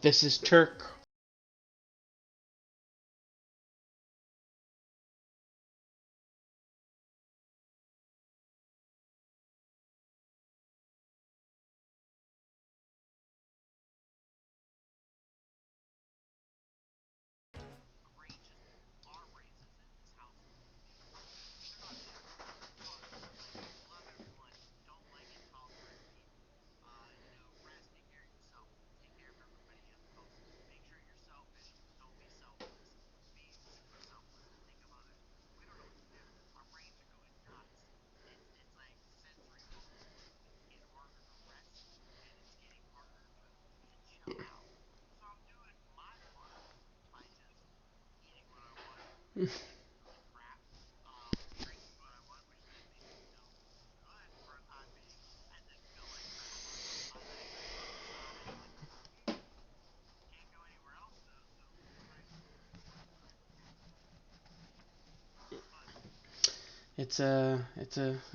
This is Turk.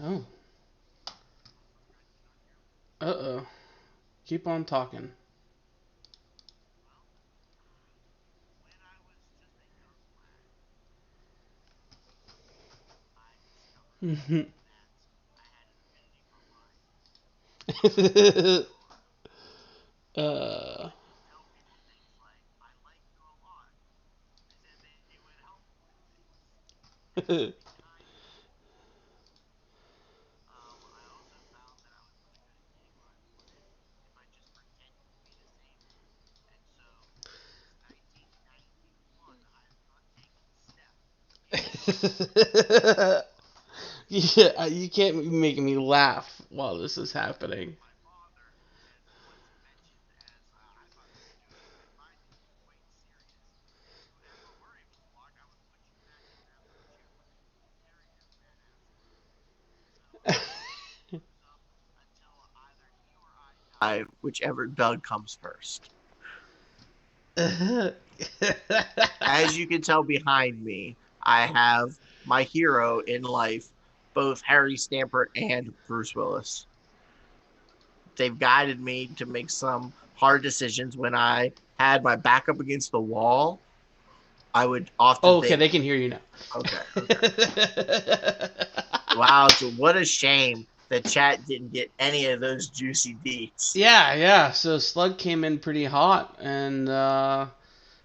Oh, uh-oh. Keep on talking. uh, yeah, you can't be making me laugh while this is happening. Whichever Doug comes first. As you can tell behind me, I have my hero in life, both Harry Stamper and Bruce Willis. They've guided me to make some hard decisions when I had my back up against the wall. I would often Oh, okay, think, they can hear you now. okay, okay. Wow, so what a shame that chat didn't get any of those juicy deets. Yeah, yeah. So Slug came in pretty hot and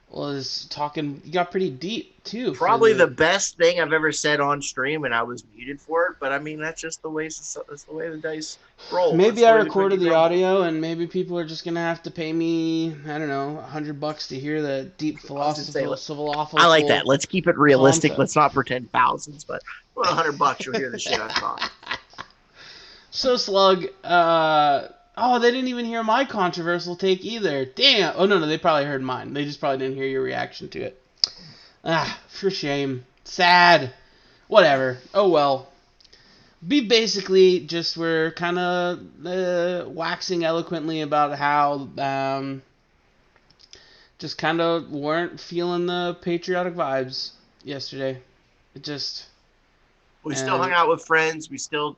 was talking. He got pretty deep too for Probably the the. best thing I've ever said on stream, and I was muted for it. But I mean, that's just the way that's the way the dice roll. That's Maybe the I way the cookie recorded the crumbles. audio, and maybe people are just gonna have to pay me. I don't know, $100 to hear the deep I was gonna say, I like that. philosophical Let's keep it realistic. content. Let's not pretend thousands, but for $100, you'll hear the shit I talk. So Slug, oh, they didn't even hear my controversial take either. Damn. Oh no, no, they probably heard mine. They just probably didn't hear your reaction to it. Ah, for shame. Sad. Whatever. Oh well. We basically just were kind of waxing eloquently about how just kind of weren't feeling the patriotic vibes yesterday. It just We still hung and out with friends. We still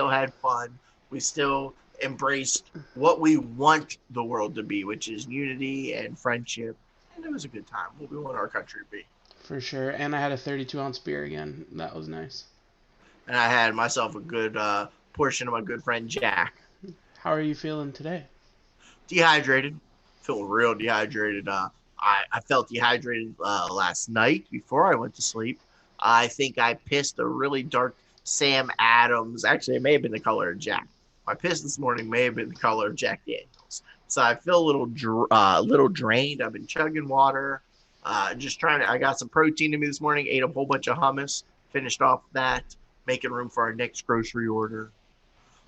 had fun. We still embraced what we want the world to be, which is unity and friendship. And it was a good time. What we want our country to be. for sure. And I had a 32-ounce beer again. That was nice. And I had myself a good portion of my good friend Jack. How are you feeling today? Dehydrated, feeling real dehydrated. I felt dehydrated last night before I went to sleep. I think I pissed a really dark Sam Adams. Actually, it may have been the color of Jack. My piss this morning may have been the color of Jack Daniels. So I feel a little drained. I've been chugging water, just trying to. I got some protein in me this morning. Ate a whole bunch of hummus. Finished off that, making room for our next grocery order,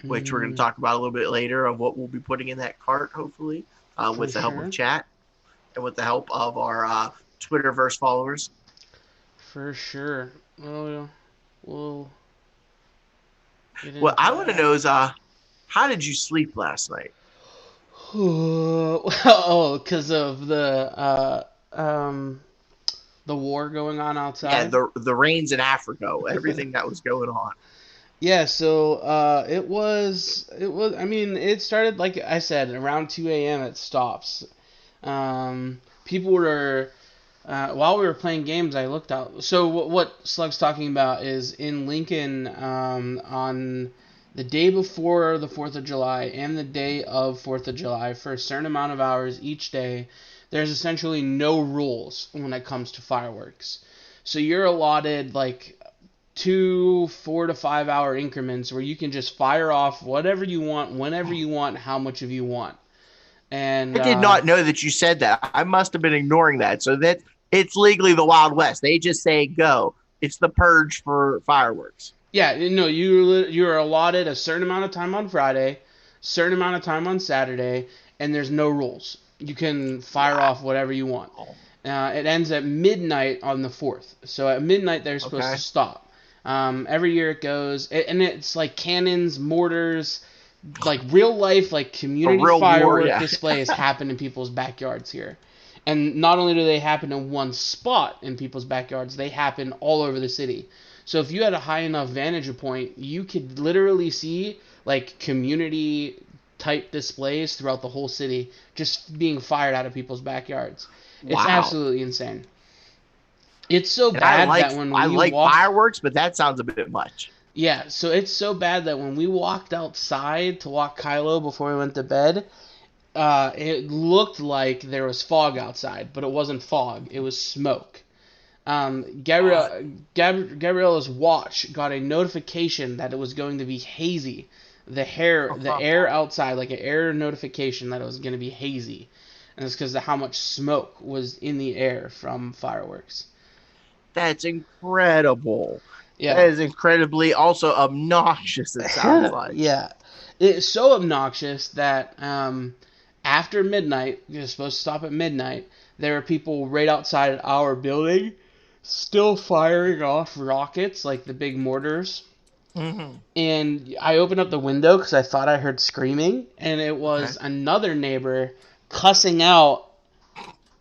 which we're going to Mm, talk about a little bit later of what we'll be putting in that cart, hopefully, for with the help of sure. chat and with the help of our Twitterverse followers. For sure. Well, we'll get What into I want to that. know is, how did you sleep last night? Oh, because of the war going on Yeah, outside. the rains in Africa, everything that was going on. Yeah, so it was I mean, it started like I said around 2 a.m. it stops. People were while we were playing games, I looked out. So what Slug's talking about is in Lincoln, on the day before the 4th of July and the day of 4th of July, for a certain amount of hours each day, there's essentially no rules when it comes to fireworks. So you're allotted like 2 4 to 5 hour increments where you can just fire off whatever you want, whenever you want, how much of you want. And I did not know that you said that. I must have been ignoring that. So that it's legally the Wild West. They just say go. It's the purge for fireworks. yeah, no, you're allotted a certain amount of time on Friday, certain amount of time on Saturday, and there's no rules. You can fire off whatever you want. It ends at midnight on the 4th. So at midnight they're supposed to stop. Every year it goes, and it's like cannons, mortars, like real life, like community firework displays happen in people's backyards here. And not only do they happen in one spot in people's backyards, they happen all over the city. So if you had a high enough vantage point, you could literally see like community type displays throughout the whole city just being fired out of people's backyards. It's absolutely insane. It's so bad that when I like fireworks, but that sounds a bit much. Yeah, so it's so bad that when we walked outside to walk Kylo before we went to bed, it looked like there was fog outside, but it wasn't fog. It was smoke. Gabriella's watch got a notification that it was going to be hazy. The air outside, like an air notification that it was going to be hazy. And it's because of how much smoke was in the air from fireworks. That's incredible. Yeah. That is incredibly also obnoxious, it sounds like. Yeah. It's so obnoxious that after midnight, you're supposed to stop at midnight, there are people right outside our building still firing off rockets, like the big mortars. Mm-hmm. And I opened up the window because I thought I heard screaming, and it was another neighbor cussing out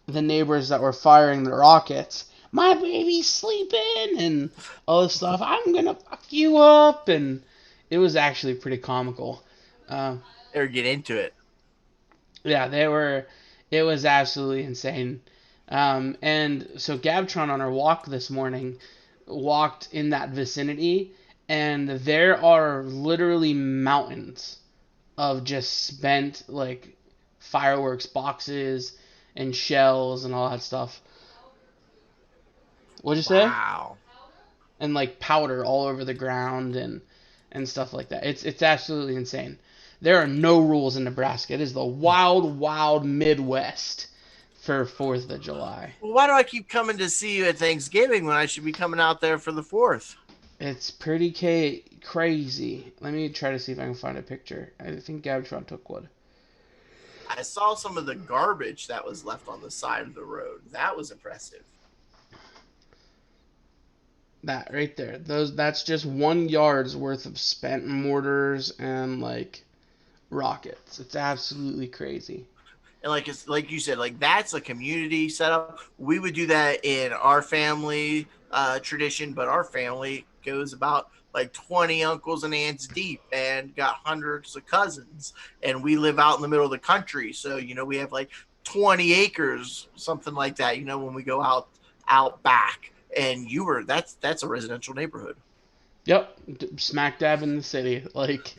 the neighbors that were firing the rockets. My baby's sleeping and all this stuff. I'm gonna fuck you up, and it was actually pretty comical. Or get into it. Yeah, they were. It was absolutely insane. And so Gabtron on our walk this morning walked in that vicinity, and there are literally mountains of just spent like fireworks boxes and shells and all that stuff. What'd you say? Wow. And like powder all over the ground and stuff like that. It's absolutely insane. There are no rules in Nebraska. It is the wild, wild Midwest for 4th of July. Well, why do I keep coming to see you at Thanksgiving when I should be coming out there for the 4th? It's pretty crazy. Let me try to see if I can find a picture. I think Gabtron took one. I saw some of the garbage that was left on the side of the road. That was impressive. That right there. That's just 1 yard's worth of spent mortars and like rockets. It's absolutely crazy. And it's like you said, like that's a community setup. We would do that in our family tradition, but our family goes about like 20 uncles and aunts deep and got hundreds of cousins. And we live out in the middle of the country. So, we have like 20 acres, something like that, when we go out back. And that's a residential neighborhood. Yep, smack dab in the city, like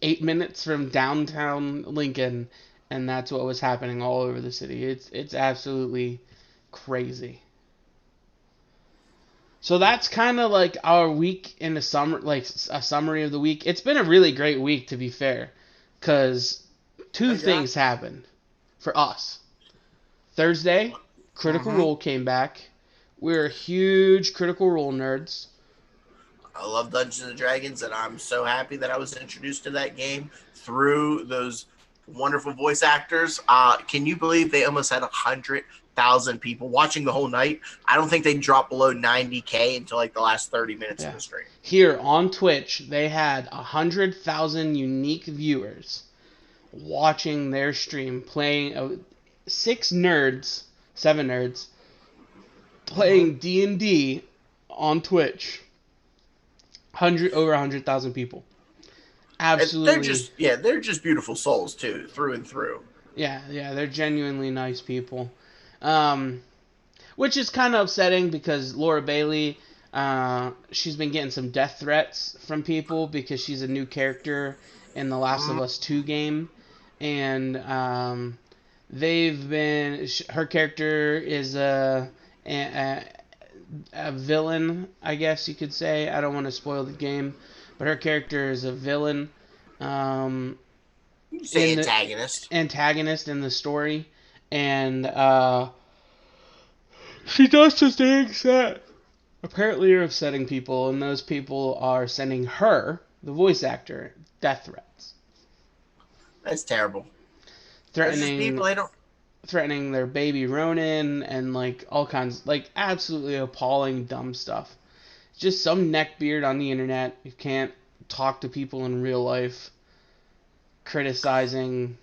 8 minutes from downtown Lincoln, and that's what was happening all over the city. It's absolutely crazy. So that's kind of like our week in the summer, like a summary of the week. It's been a really great week, to be fair, because two things happened for us. Thursday, Critical Role came back. We're huge Critical Role nerds. I love Dungeons and Dragons, and I'm so happy that I was introduced to that game through those wonderful voice actors. Can you believe they almost had 100,000 people watching the whole night? I don't think they dropped below 90K until like the last 30 minutes of the stream. Here on Twitch, they had 100,000 unique viewers watching their stream, playing 7 nerds, playing D&D on Twitch. Over 100,000 people. Absolutely. They're just beautiful souls too, through and through. Yeah, they're genuinely nice people. Um, which is kind of upsetting because Laura Bailey, she's been getting some death threats from people because she's a new character in the Last of Mm, Us 2 game. And her character is a, a villain, I guess you could say. I don't want to spoil the game, but her character is a villain. Um, you say in the antagonist. antagonist in the story, and she does some things that apparently are upsetting people, and those people are sending her, the voice actor, death threats, That's terrible. There's just people threatening they don't. threatening their baby Ronan, and like all kinds, like absolutely appalling dumb stuff. Just some neckbeard on the internet who can't talk to people in real life, criticizing.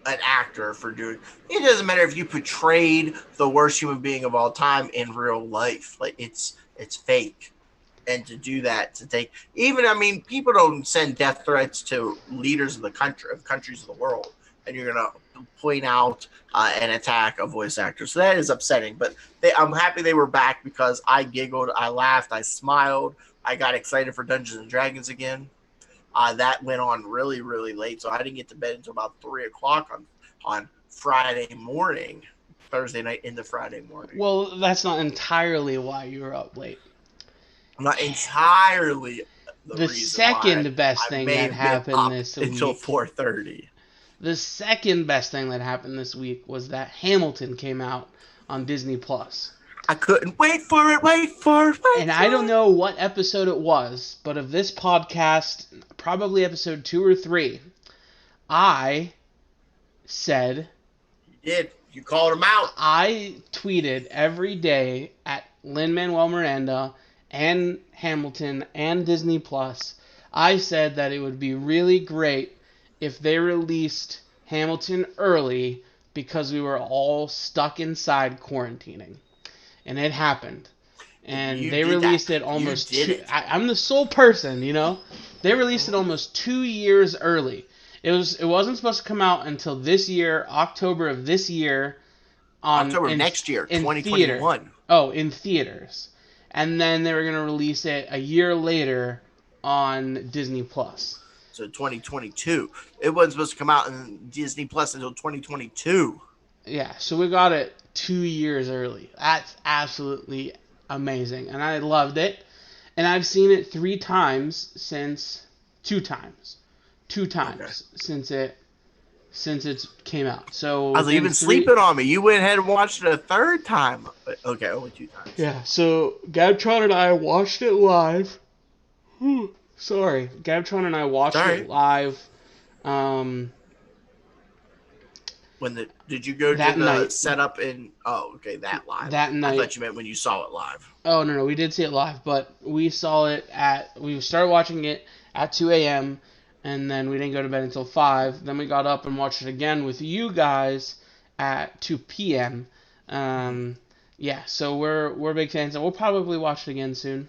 An actor for doing it. Doesn't matter if you portrayed the worst human being of all time in real life. Like it's fake. And to do that, to take even I mean, people don't send death threats to leaders of the countries of the world, and you're gonna point out an attack a voice actor. So that is upsetting. But I'm happy they were back because I giggled, I laughed, I smiled, I got excited for Dungeons and Dragons again. That went on really, really late, so I didn't get to bed until about 3 o'clock on Friday morning, Thursday night into Friday morning. Well, that's not entirely why you were up late. Not entirely The reason second why best I thing may that have been happened up this until week. 4:30. The second best thing that happened this week was that Hamilton came out on Disney Plus. I couldn't wait for it. And I don't know what episode it was, but of this podcast, probably episode 2 or 3, I said, You did. You called him out. I tweeted every day at Lin-Manuel Miranda and Hamilton and Disney Plus. I said that it would be really great if they released Hamilton early because we were all stuck inside quarantining. And it happened. And You they did released that. it almost You did two. it. I'm the sole person, you know. They released it almost 2 years early. It wasn't supposed to come out until this year, October of this year, October of next year, in 2021. theater. Oh, in theaters, and then they were gonna release it a year later on Disney Plus. So 2022. It wasn't supposed to come out in Disney Plus until 2022. Yeah, so we got it 2 years early. That's absolutely amazing, and I loved it. And I've seen it 3 times since 2 times. 2 times since it came out. So I was even sleeping on me. You went ahead and watched it a third time. Okay, only 2 times. Yeah, so Gabtron and I watched it live. Sorry, Gabtron and I watched it live. Did you go to the night. setup in? Oh, okay, that live. That night. I thought you meant when you saw it live. Oh no, we did see it live, but we started watching it at 2 a.m. and then we didn't go to bed until 5. Then we got up and watched it again with you guys at 2 p.m. Yeah, so we're big fans, and we'll probably watch it again soon.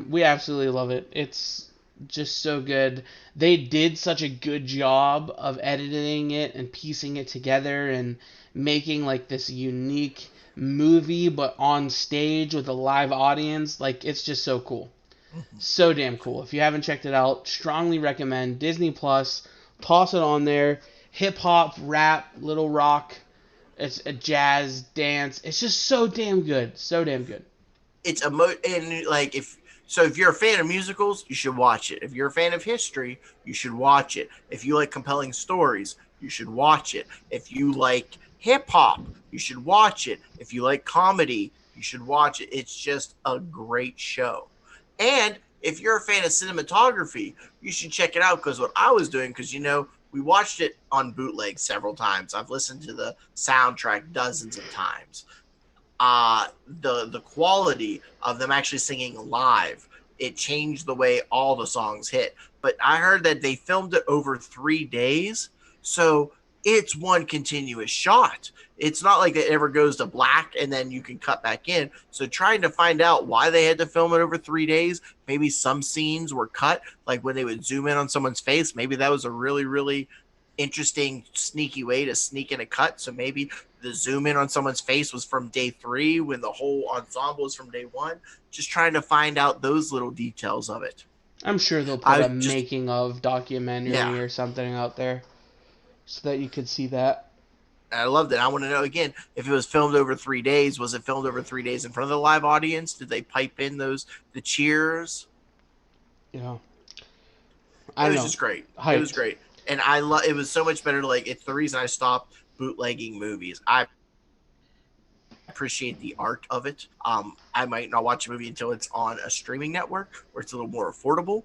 We absolutely love it. It's just so good. They did such a good job of editing it and piecing it together and making like this unique movie, but on stage with a live audience. Like, it's just so cool. So damn cool. If you haven't checked it out, strongly recommend Disney Plus. Toss it on there. Hip hop, rap, little rock. It's a jazz, dance. It's just so damn good. So damn good. It's and like if you're a fan of musicals, you should watch it. If you're a fan of history, you should watch it. If you like compelling stories, you should watch it. If you like hip hop, you should watch it. If you like comedy, you should watch it. It's just a great show. And if you're a fan of cinematography, you should check it out because what I was doing, because we watched it on bootleg several times. I've listened to the soundtrack dozens of times. The quality of them actually singing live, it changed the way all the songs hit. But I heard that they filmed it over 3 days, so it's one continuous shot. It's not like it ever goes to black and then you can cut back in. So trying to find out why they had to film it over 3 days, maybe some scenes were cut, like when they would zoom in on someone's face, maybe that was a really, really interesting, sneaky way to sneak in a cut. So maybe the zoom in on someone's face was from day 3 when the whole ensemble is from day 1. Just trying to find out those little details of it. I'm sure they'll put I a just, making of yeah, documentary or something out there so that you could see that. I loved it. I want to know again if it was filmed over 3 days. Was it filmed over 3 days in front of the live audience? Did they pipe in the cheers? You know, I It don't was know. just great. It was Hyped. great, and I love. It was so much better. Like it's the reason I stopped bootlegging movies. I appreciate the art of it. I might not watch a movie until it's on a streaming network where it's a little more affordable.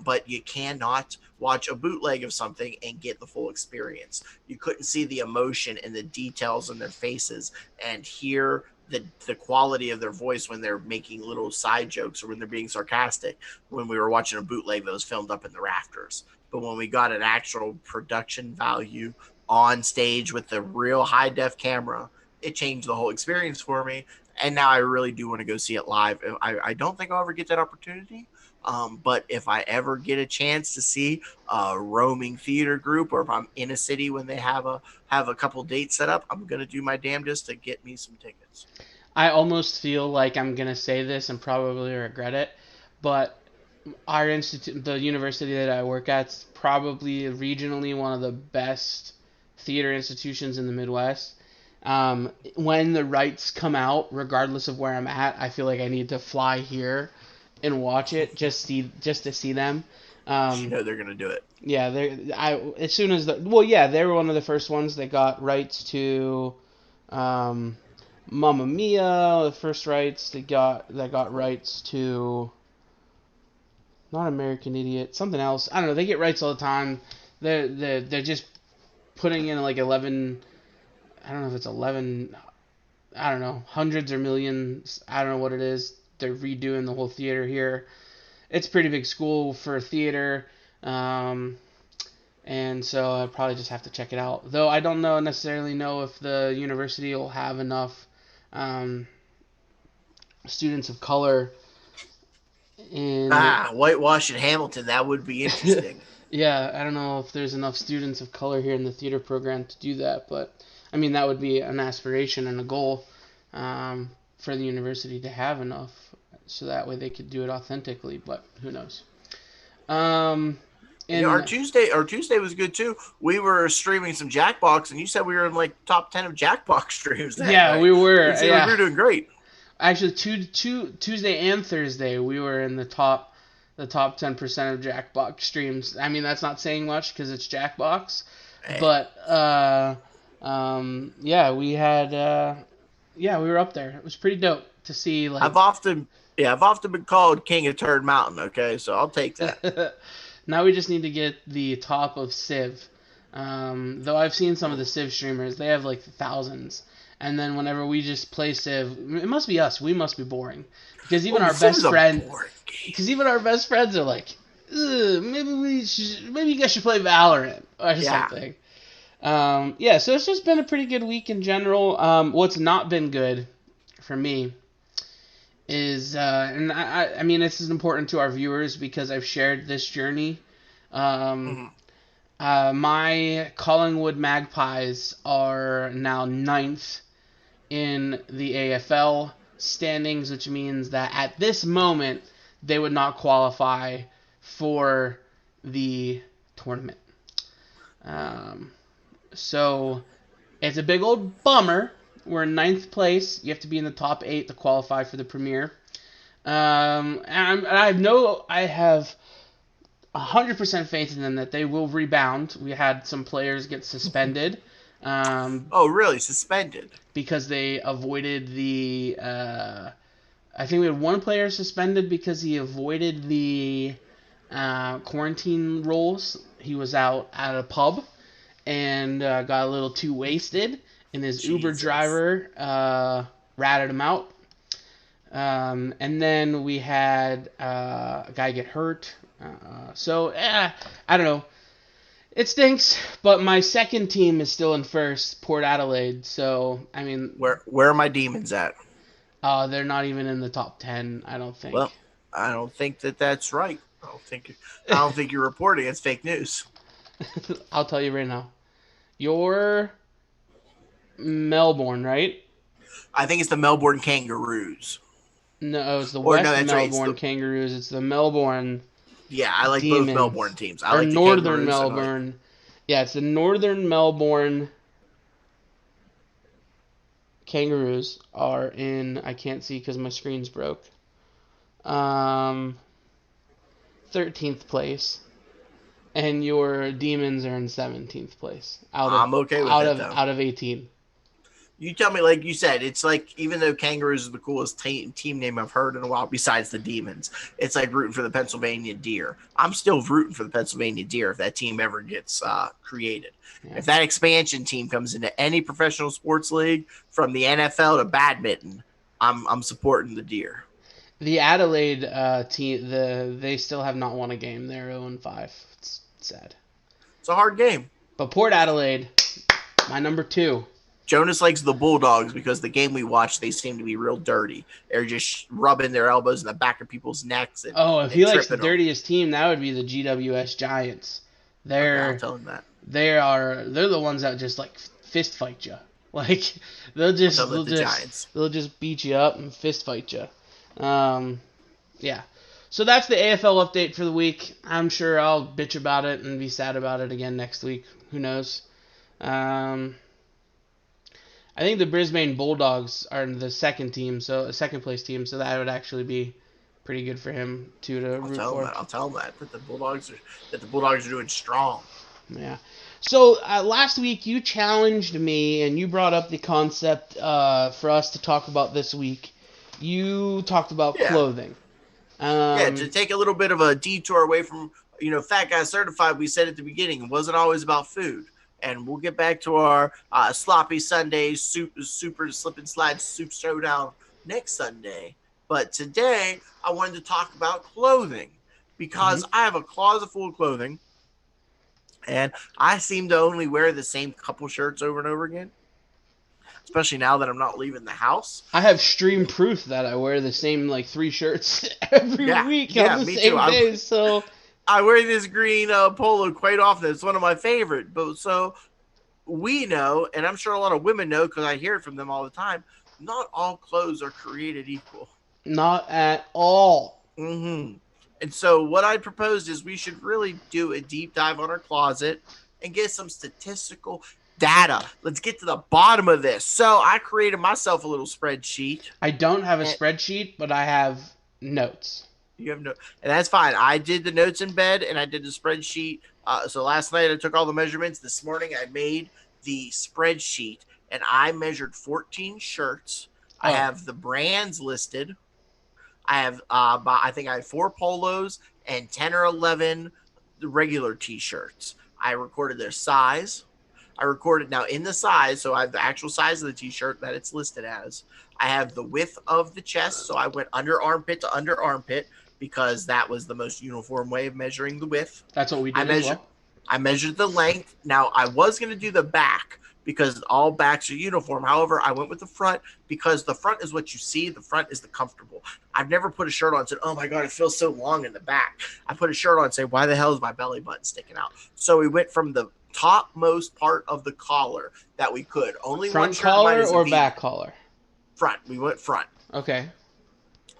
But you cannot watch a bootleg of something and get the full experience. You couldn't see the emotion and the details in their faces and hear the quality of their voice when they're making little side jokes or when they're being sarcastic when we were watching a bootleg that was filmed up in the rafters. But when we got an actual production value on stage with the real high def camera, it changed the whole experience for me. And now I really do want to go see it live. I don't think I'll ever get that opportunity. But if I ever get a chance to see a roaming theater group, or if I'm in a city when they have a couple dates set up, I'm gonna do my damnedest to get me some tickets. I almost feel like I'm gonna say this and probably regret it, but our institute, the university that I work at, is probably regionally one of the best theater institutions in the Midwest. When the rights come out, regardless of where I'm at, I feel like I need to fly here and watch it just to see them. You know they're gonna do it. Yeah, as soon as well, yeah, they were one of the first ones that got rights to um, Mamma Mia, the first rights that got rights to not American Idiot, something else. I don't know. They get rights all the time. They're just putting in like 11. I don't know if it's 11. I don't know, hundreds or millions. I don't know what it is. They're redoing the whole theater here. It's a pretty big school for theater, um, and so I probably just have to check it out. Though I don't necessarily know if the university will have enough um, students of color in. Whitewash in Hamilton. That would be interesting. Yeah, I don't know if there's enough students of color here in the theater program to do that, but I mean that would be an aspiration and a goal for the university to have enough, so that way they could do it authentically. But who knows? Um, You know, and our Tuesday was good too. We were streaming some Jackbox, and you said we were in like top 10 of Jackbox streams that yeah, night. we were. It seemed like Yeah, we were doing great. actually, Tuesday and Thursday we were in the top 10% of Jackbox streams. I mean that's not saying much because it's Jackbox, Hey, but yeah, we were up there. It was pretty dope to see like. I've often been called King of Turd Mountain. Okay, so I'll take that. Now we just need to get the top of Civ. Though I've seen some of the Civ streamers, they have like thousands. And then whenever we just play Civ, it must be us. We must be boring because even our Civ best is a friend, boring game. because even our best friends are like, maybe you guys should play Valorant or Yeah. something. Yeah, so it's just been a pretty good week in general. What's not been good for me is, and I mean, this is important to our viewers because I've shared this journey. Um, hmm my Collingwood Magpies are now ninth in the AFL standings, which means that at this moment they would not qualify for the tournament. Um, so it's a big old bummer. We're in ninth place. You have to be in the top 8 to qualify for the Premier. And I have 100% faith in them that they will rebound. We had some players get suspended Oh, really? Suspended? because they avoided the. I think we had one player suspended because he avoided the quarantine rules. He was out at a pub and got a little too wasted, and his Uber Jesus. driver ratted him out. And then we had a guy get hurt. I don't know. It stinks, but my second team is still in first, Port Adelaide. So, I mean, Where are my demons at? they're not even in the top 10, I don't Well, think. I don't think that's right. I don't think you're reporting. It's fake news. I'll tell you right now. You're Melbourne, right? I think it's the Melbourne Kangaroos. No, it's the Or no, West that's right. It's Melbourne the Kangaroos. It's the Melbourne yeah. I like both Melbourne Demons. teams. I Or like the Northern Kangaroos and I like. Melbourne. Yeah, it's the Northern Melbourne Kangaroos are in. I can't see because my screen's broke. 13th place, and your Demons are in 17th place I'm okay with it though. out of 18. You tell me, like you said, it's like even though Kangaroos is the coolest team name I've heard in a while, besides the Demons, it's like rooting for the Pennsylvania Deer. I'm still rooting for the Pennsylvania Deer if that team ever gets created. Yeah. If that expansion team comes into any professional sports league, from the NFL to badminton, I'm supporting the Deer. The Adelaide team, they still have not won a game. They're 0-5. It's sad. It's a hard game. But Port Adelaide, my number 2. Jonas likes the Bulldogs because the game we watched, they seem to be real dirty. They're just rubbing their elbows in the back of people's necks. And, if he likes the dirtiest team, that would be the GWS Giants. I'll tell him that. They're the ones that just like fist fight you. Like they'll just beat you up and fist fight you. Yeah. So that's the AFL update for the week. I'm sure I'll bitch about it and be sad about it again next week. Who knows? I think the Brisbane Bulldogs are the second place team, so that would actually be pretty good for him to root for. I'll tell him that the Bulldogs are doing strong. Yeah. So last week you challenged me and you brought up the concept for us to talk about this week. You talked about clothing. To take a little bit of a detour away from Fat Guy Certified. We said at the beginning it wasn't always about food. And we'll get back to our sloppy Sunday super slip and slide soup showdown next Sunday. But today I wanted to talk about clothing because I have a closet full of clothing, and I seem to only wear the same couple shirts over and over again. Especially now that I'm not leaving the house. I have stream proof that I wear the same 3 shirts every week on the same days. So I wear this green polo quite often. It's one of my favorite. But so we know, and I'm sure a lot of women know because I hear it from them all the time, not all clothes are created equal. Not at all. Mm-hmm. And so what I proposed is we should really do a deep dive on our closet and get some statistical data. Let's get to the bottom of this. So I created myself a little spreadsheet. I don't have a spreadsheet, but I have notes. You have notes, and that's fine. I did the notes in bed, and I did the spreadsheet. So last night I took all the measurements. This morning I made the spreadsheet, and I measured 14 shirts. I have the brands listed. I have, I think I have 4 polos and 10 or 11 regular T-shirts. I recorded their size. I recorded now in the size, so I have the actual size of the T-shirt that it's listed as. I have the width of the chest, so I went under armpit to under armpit because that was the most uniform way of measuring the width. That's what we did as well. I measured the length. Now, I was going to do the back because all backs are uniform. However, I went with the front because the front is what you see. The front is the comfortable. I've never put a shirt on and said, oh, my God, it feels so long in the back. I put a shirt on and say, why the hell is my belly button sticking out? So we went from the topmost part of the collar that we could. Only front one shirt collar or back collar? Front. We went front. Okay.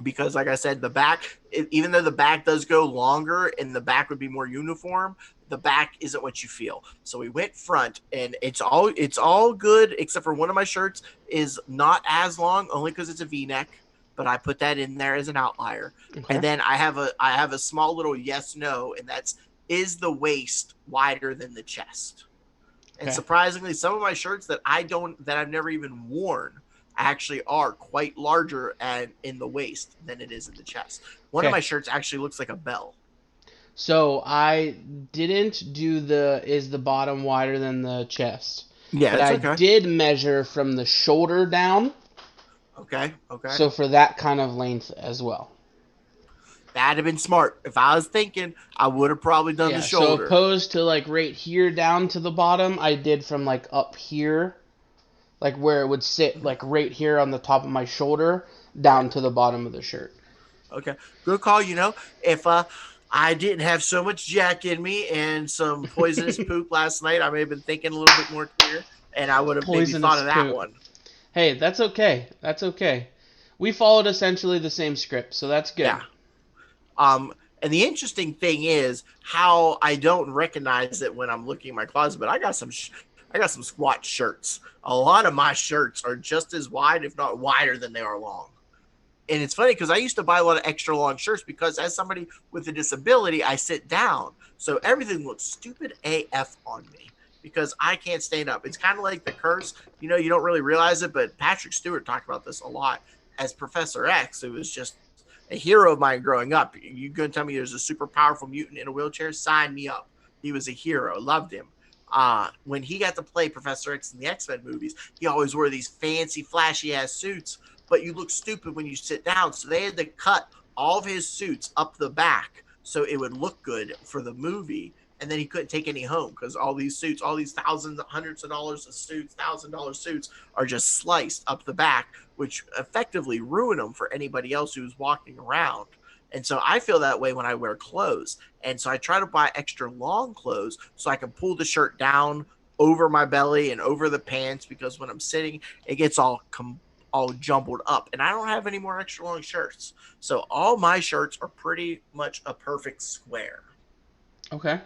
Because, like I said, the back, even though the back does go longer and the back would be more uniform, the back isn't what you feel. So we went front, and it's all good except for one of my shirts is not as long, only because it's a V-neck. But I put that in there as an outlier. Okay. And then I have a small little yes/no, and that's, is the waist wider than the chest? And surprisingly, some of my shirts that I've never even worn actually are quite larger and in the waist than it is in the chest. One of my shirts actually looks like a bell. So I didn't do is the bottom wider than the chest. Yeah, but I did measure from the shoulder down. Okay. So for that kind of length as well. That'd have been smart. If I was thinking, I would have probably done the shoulder. So opposed to right here down to the bottom, I did from up here, where it would sit right here on the top of my shoulder down to the bottom of the shirt. Okay, good call. If I didn't have so much Jack in me and some poisonous poop last night. I may have been thinking a little bit more clear, and I would have maybe thought Poisonous of that poop. one. Hey, that's okay. That's okay. We followed essentially the same script, so that's good. Yeah. And the interesting thing is how I don't recognize it when I'm looking in my closet, but I got some squat shirts. A lot of my shirts are just as wide, if not wider, than they are long. And it's funny because I used to buy a lot of extra long shirts because as somebody with a disability, I sit down. So everything looks stupid AF on me because I can't stand up. It's kind of like the curse. You know, you don't really realize it, but Patrick Stewart talked about this a lot as Professor X, who was just a hero of mine growing up. You going to tell me there's a super powerful mutant in a wheelchair? Sign me up. He was a hero. Loved him. When he got to play Professor X in the X-Men movies, he always wore these fancy, flashy-ass suits, but you look stupid when you sit down. So they had to cut all of his suits up the back so it would look good for the movie. And then he couldn't take any home because all these suits, all these thousands, hundreds of dollars of suits, $1,000 suits are just sliced up the back, which effectively ruin them for anybody else who's walking around. And so I feel that way when I wear clothes. And so I try to buy extra long clothes so I can pull the shirt down over my belly and over the pants because when I'm sitting, it gets all jumbled up. And I don't have any more extra long shirts. So all my shirts are pretty much a perfect square. Okay.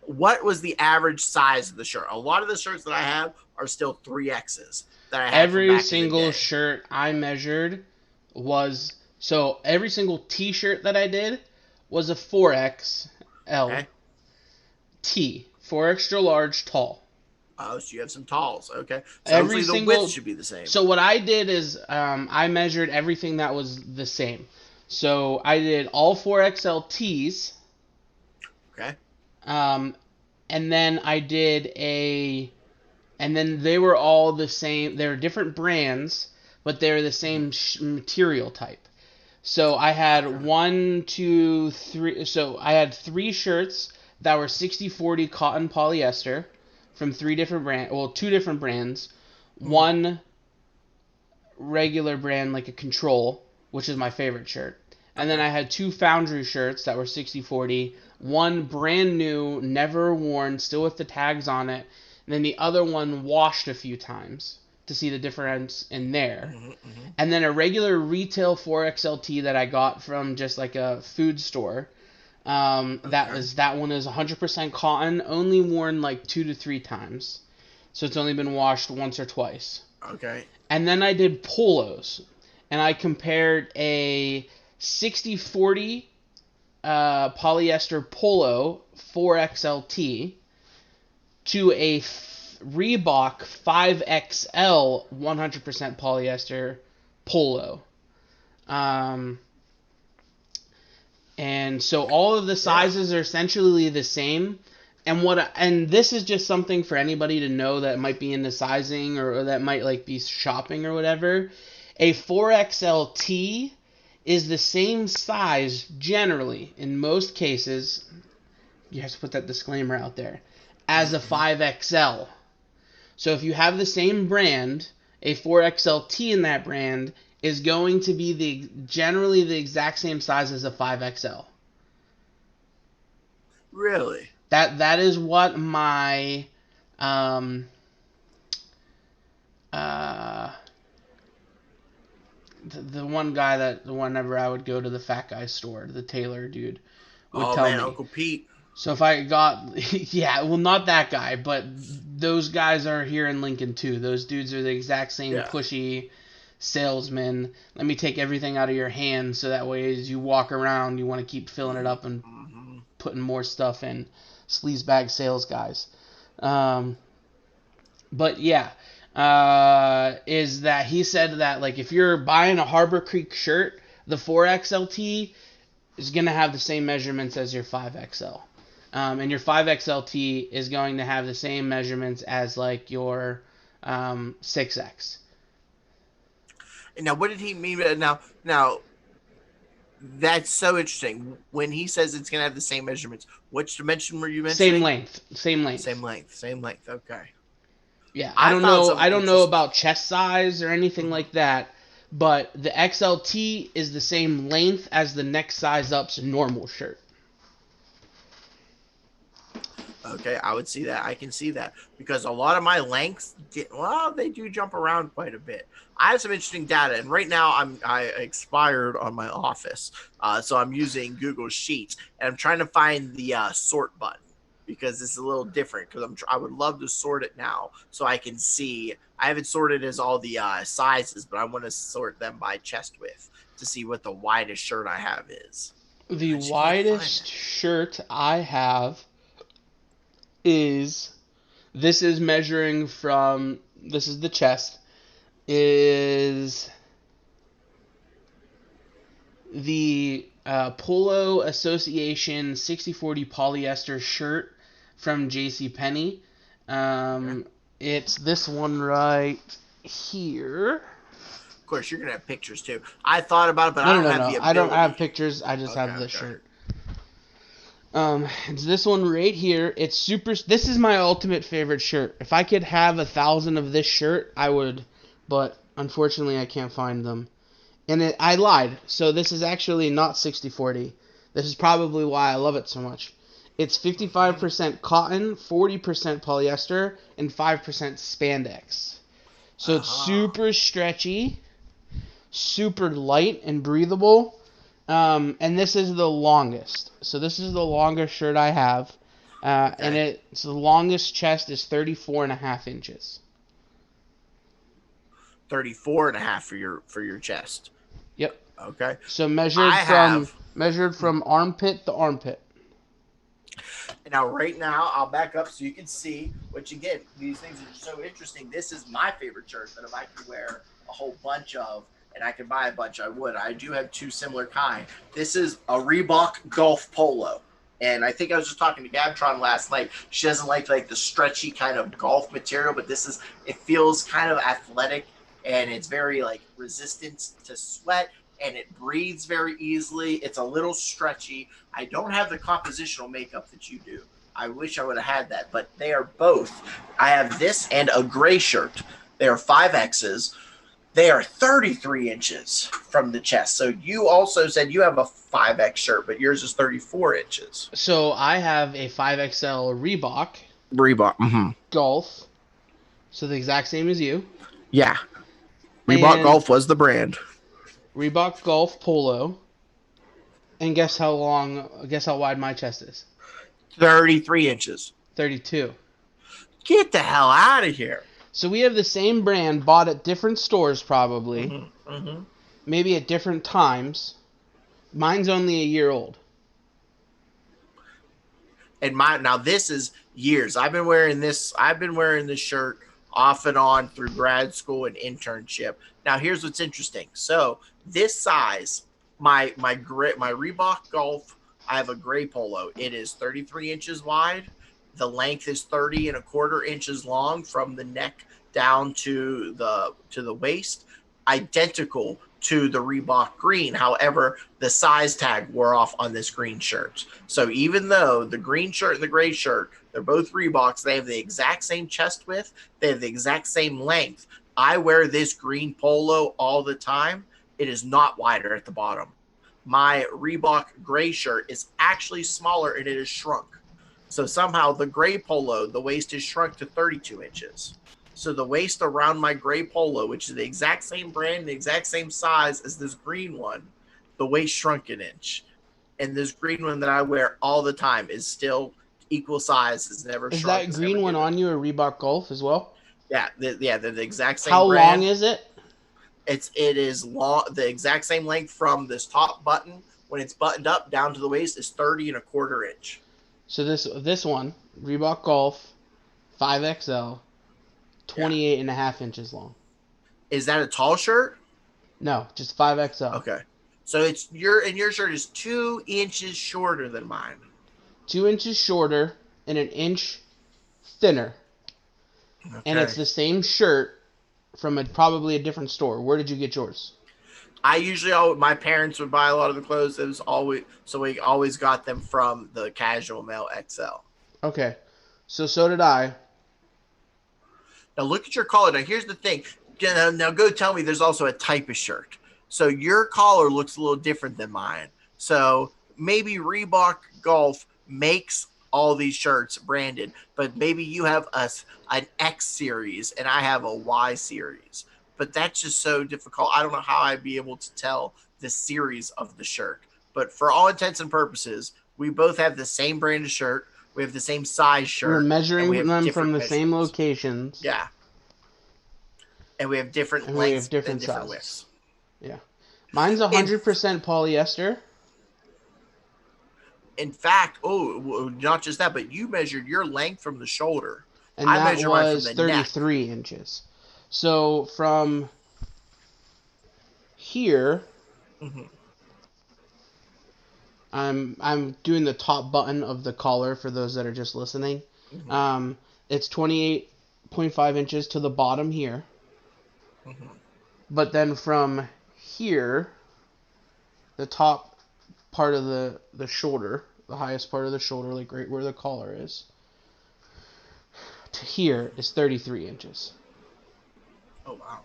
What was the average size of the shirt? A lot of the shirts that I have are still 3Xs that I had Every single shirt I measured was... So every single T-shirt that I did was a 4XL Okay. T. 4 extra large tall. Oh, so you have some talls. Okay. So Every hopefully the width should be the same. So what I did is I measured everything that was the same. So I did all 4XL Ts. Okay. And then I did and then they were all the same. They were different brands, but they were the same material type. So I had 1, 2, 3. So I had 3 shirts that were 60/40 cotton polyester from 3 different brands. Well, 2 different brands. One regular brand, like a Control, which is my favorite shirt. And then I had 2 Foundry shirts that were 60/40. One brand new, never worn, still with the tags on it. And then the other one washed a few times to see the difference in there. And then a regular retail 4XLT that I got from just like a food store. That one is 100% cotton, only worn like 2 to 3 times. So it's only been washed once or twice. Okay. And then I did polos. And I compared a 60/40 polyester polo 4XLT to a Reebok 5XL 100% polyester polo. And so all of the sizes are essentially the same. And this is just something for anybody to know that might be into sizing or that might like be shopping or whatever. A 4XLT is the same size generally in most cases. You have to put that disclaimer out there as a 5XL. So if you have the same brand, a 4XLT in that brand is going to be generally the exact same size as a 5XL. Really? That is what my the one guy that whenever I would go to the fat guy store, the tailor dude, would tell me. Uncle Pete. So if I got, yeah, well, not that guy, but those guys are here in Lincoln too. Those dudes are the exact same pushy salesman. Let me take everything out of your hand so that way as you walk around, you want to keep filling it up and putting more stuff in. Sleazebag sales guys. But yeah, is that he said that like if you're buying a Harbor Creek shirt, the 4XLT is going to have the same measurements as your 5XL. And your 5XLT is going to have the same measurements as like your 6X. Now, what did he mean? Now, that's so interesting. When he says it's going to have the same measurements, which dimension were you mentioning? Same length. Okay. Yeah, I don't know about chest size or anything like that, but the XLT is the same length as the next size up's normal shirt. Okay, I would see that. I can see that because a lot of my lengths, they do jump around quite a bit. I have some interesting data, and right now I expired on my Office, so I'm using Google Sheets, and I'm trying to find the sort button because it's a little different. Because I would love to sort it now so I can see. I haven't sorted as all the sizes, but I want to sort them by chest width to see what the widest shirt I have is. The I just can't find widest it. shirt I have is this is measuring from this is the chest is the Polo Association 60/40 polyester shirt from JCPenney. Okay. It's this one right here. Of course, you're gonna have pictures too. I thought about it, but No, I no, don't no, have no. the I don't have ability. pictures. I just Okay, have this okay. shirt. It's this one right here. It's super. This is my ultimate favorite shirt. If I could have 1,000 of this shirt, I would. But unfortunately, I can't find them. And I lied. So this is actually not 60/40. This is probably why I love it so much. It's 55% cotton, 40% polyester, and 5% spandex. So it's Uh-huh. super stretchy, super light and breathable. And this is the longest. So this is the longest shirt I have. And Okay. it's the longest chest is 34 and a half inches. 34 and a half for your chest. Yep. Okay. So I have measured from armpit to armpit. now right now I'll back up so you can see, which again, these things are so interesting. This is my favorite shirt that if I could wear a whole bunch of and I could buy a bunch, I would. I do have two similar kind. This is a Reebok Golf Polo. And I think I was just talking to Gabtron last night. She doesn't like the stretchy kind of golf material, but it feels kind of athletic and it's very like resistant to sweat and it breathes very easily. It's a little stretchy. I don't have the compositional makeup that you do. I wish I would have had that, but they are both. I have this and a gray shirt. They are 5Xs. They are 33 inches from the chest. So you also said you have a 5X shirt, but yours is 34 inches. So I have a 5XL Reebok Reebok. Mm-hmm. Golf. So the exact same as you. Yeah. Reebok And Golf was the brand. Reebok Golf Polo. And guess how wide my chest is? 33 inches. 32. Get the hell out of here. So we have the same brand bought at different stores probably. Mm-hmm. Mm-hmm. Maybe at different times. Mine's only a year old. And now this is years. I've been wearing this shirt off and on through grad school and internship. Now here's what's interesting. So this size, my Reebok Golf, I have a gray polo. It is 33 inches wide. The length is 30 and a quarter inches long from the neck down to the waist. Identical to the Reebok green. However, the size tag wore off on this green shirt. So even though the green shirt and the gray shirt, they're both Reeboks, they have the exact same chest width, they have the exact same length. I wear this green polo all the time. It is not wider at the bottom. My Reebok gray shirt is actually smaller and it is shrunk. So somehow the gray polo, the waist is shrunk to 32 inches. So the waist around my gray polo, which is the exact same brand, the exact same size as this green one, the waist shrunk an inch. And this green one that I wear all the time is still equal size. It's never Is shrunk. that It's green never one given. on you a Reebok Golf as well? Yeah, they're the exact same How long brand. is it? It is long, the exact same length from this top button when it's buttoned up down to the waist is 30 and a quarter inch. So this one, Reebok Golf, 5XL, Yeah. 28 and a half inches long. Is that a tall shirt? No, just 5XL. Okay. So your shirt is 2 inches shorter than mine. 2 inches shorter and an inch thinner. Okay. And it's the same shirt from probably a different store. Where did you get yours? My parents would buy a lot of the clothes. It was always so we always got them from the Casual Male XL. Okay. So did I. Now look at your collar. Now here's the thing. Now go tell me there's also a type of shirt. So your collar looks a little different than mine. So maybe Reebok Golf makes all these shirts branded, but maybe you have an X series and I have a Y series. But that's just so difficult. I don't know how I'd be able to tell the series of the shirt. But for all intents and purposes, we both have the same brand of shirt. We have the same size We're shirt, and we measuring have them from different the same measurements. locations. Yeah. And we have different And we have lengths different and different sizes. widths. Yeah. Mine's In 100% polyester. in fact, not just that, but you measured your length from the shoulder. And I that measure mine from was the neck. 33 inches. So from here, Mm-hmm. I'm doing the top button of the collar for those that are just listening. Mm-hmm. It's 28.5 inches to the bottom here. Mm-hmm. But then from here, the top part of the shoulder, the highest part of the shoulder, like right where the collar is, to here is 33 inches. Oh, wow.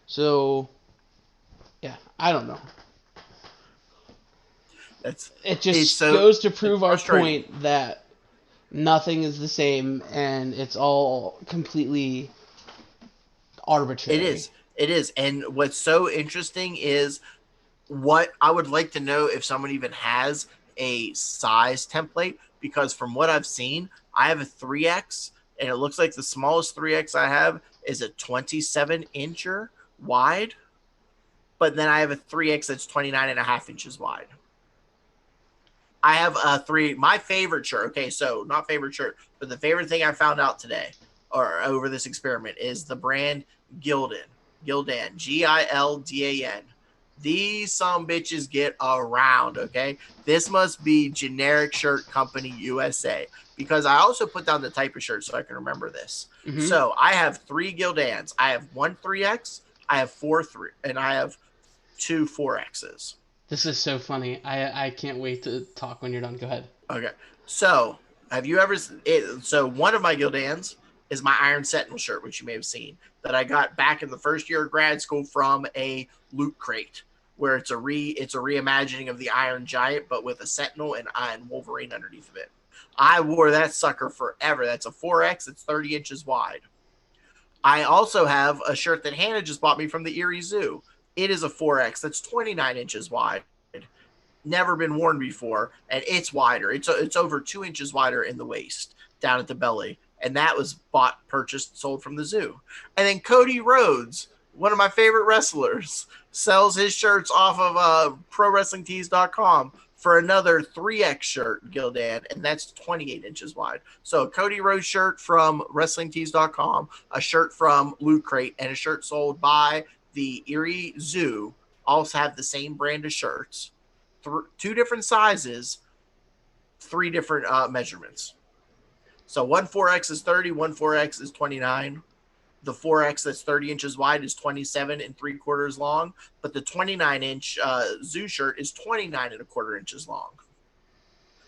So, yeah, I don't know. It just goes to prove our point that nothing is the same and it's all completely arbitrary. It is. And what's so interesting is what I would like to know if someone even has a size template, because from what I've seen, I have a 3X and it looks like the smallest 3X I have is a 27-incher wide, but then I have a 3X that's 29.5 inches wide. I have my favorite shirt. Okay, so not favorite shirt, but the favorite thing I found out today or over this experiment is the brand Gildan, Gildan. These some bitches get around, okay? This must be Generic Shirt Company USA, because I also put down the type of shirt so I can remember this. Mm-hmm. So I have 3 Gildans. I have one 3X, I have 3, and I have 2 4Xs. This is so funny. I can't wait to talk when you're done. Go ahead. Okay. So have you ever? So one of my Gildans is my Iron Sentinel shirt, which you may have seen, that I got back in the first year of grad school from a Loot Crate, where it's a reimagining of the Iron Giant, but with a Sentinel and Wolverine underneath of it. I wore that sucker forever. That's a 4X. It's 30 inches wide. I also have a shirt that Hannah just bought me from the Erie Zoo. It is a 4X. That's 29 inches wide. Never been worn before, and it's wider. It's over 2 inches wider in the waist, down at the belly, and that was purchased, sold from the zoo. And then Cody Rhodes, one of my favorite wrestlers, sells his shirts off of ProWrestlingTees.com for another 3X shirt, Gildan, and that's 28 inches wide. So a Cody Rhodes shirt from WrestlingTees.com, a shirt from Loot Crate, and a shirt sold by the Erie Zoo also have the same brand of shirts. 2 different sizes, 3 different measurements. So one 4X is 30, one 4X is 29. The 4X that's 30 inches wide is 27 3/4 long, but the 29-inch Zoo shirt is 29 1/4 inches long.